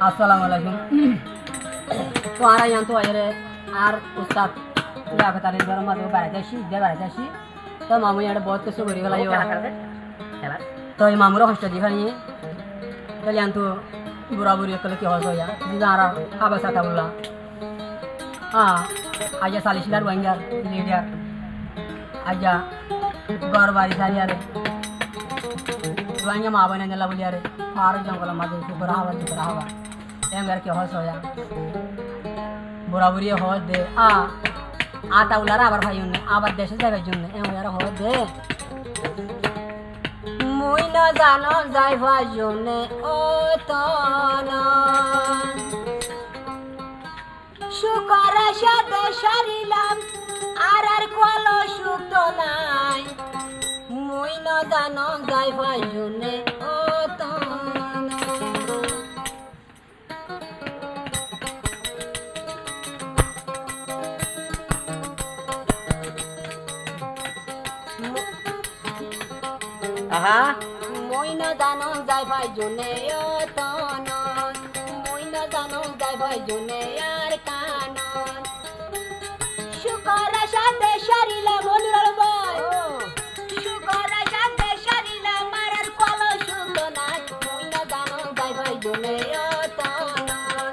Assalamualaikum. Tuara yang tua ini, Ustad sudah katakan di rumah tu baratasi, dia baratasi. तो मामू यहाँ बहुत कुछ करी वाला ये तो ये मामू रो हॉस्टल दिखा नहीं तो यहाँ तो बुरा बुरी कल की हॉस्टल या जिधर आरा खाबा साथा बोला हाँ आजा सालिशिलार वाइंगर लीडर आजा गौर बारी सारी यारे वाइंगर माँ बने जला बोली यारे फार जंगल मादे सुपर हवा एम घर के हॉस्टल या बुरा बुरी हॉस्टल दे आता उलारा आबार भाई उन्हें आबार देशे जाएगा जुन्ने एम यार हो दे मुई न जानो जाय भाई जुन्ने ओ तो ना शुक्र शादे शरीलाम आरार कोलो शुक तो नाई मुई न जानो जाय भाई जुन्ने ओ तो Moi na danon jai bhai jone otonon moi na danon jai bhai jone ar kanon shukara shate sharila bonurol boy shukara shate sharila marar kolo shukona moi na danon jai bhai jone otonon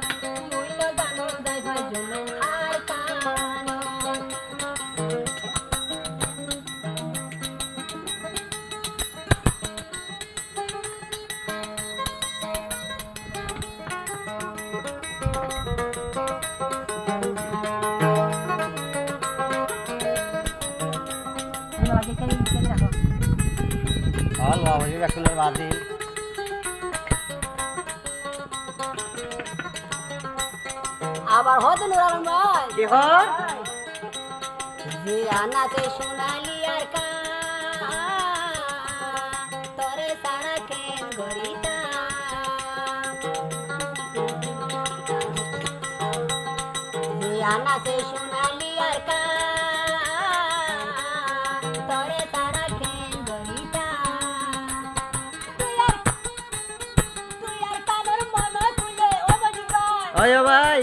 moi na danon jai bhai jone ar kanon আবার হতে নুরালন ভাই কি হয় জিয়ানাতে সোনালি আর কা তোরে সারা কেন গরিতা জিয়ানাতে সোনালি আর কা তোরে সারা কেন গরিতা তুই আর কানোর মন খুলে ও বজি ভাই ওই ভাই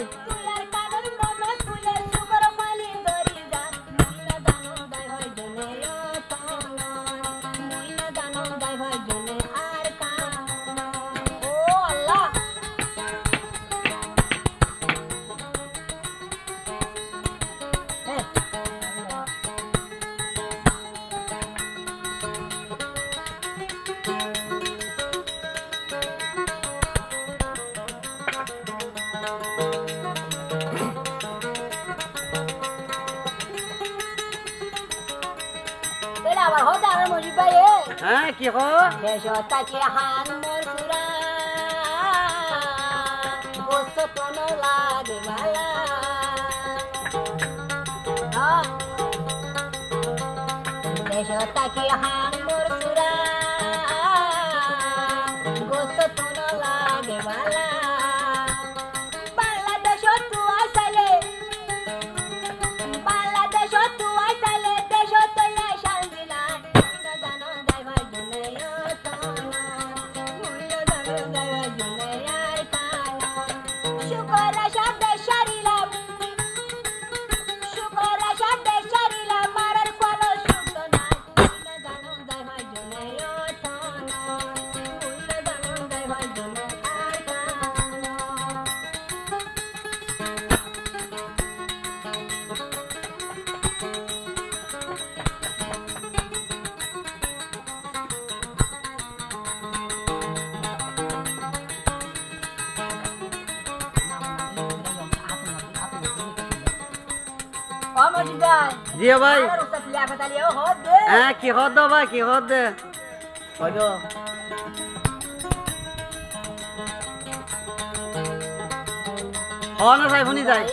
আবার হতে আর মজি ভাই হ্যাঁ কি হো দেশটা কি হান মোর সুরা গোস কোন লাগে ভালা দেশটা কি হান মোর সুরা গোস কোন লাগে ভালা বাংলাদেশ তু আইলে বাংলাদেশ তু আইলে দেশ তো जी भाई हाँ की होत दो भाई की होत दे ओजो हाँ ना भाई हुनी जाए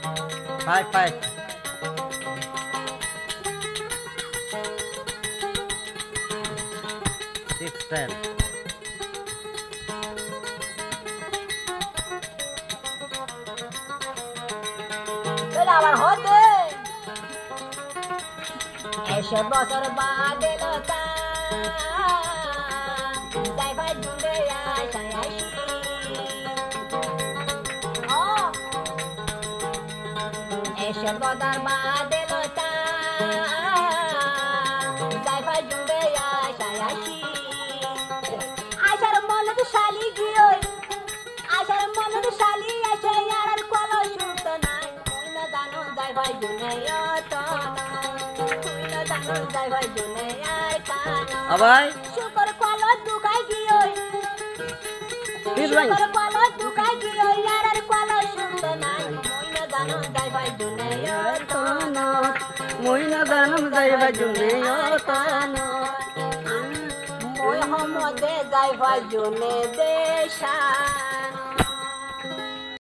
5 5 6 10 চলে আবার হতে এসে বছর বাদ এলো তা যাই ভাই জুড়ে আশায় আসি এসে বছর বাদ এলো তা যাই ভাই জুড়ে আশায় আসি আশার মনে তো শালি গিয়ে আশার মনে তো শালি এসে আর কল শুনত নাই তুই না জানো যাই ভাই জুনে তুই না জানো যাই ভাই জুনে আবাই শুকর কল দুকাই গিয়ে শুকর কল দুকাই গিয়ে আর কল শুনত নাই তুই না জানো যাই ভাই জুনে মই না জানম যাইবা জুনে মই হমদে যাই ভাই জুনে দেশা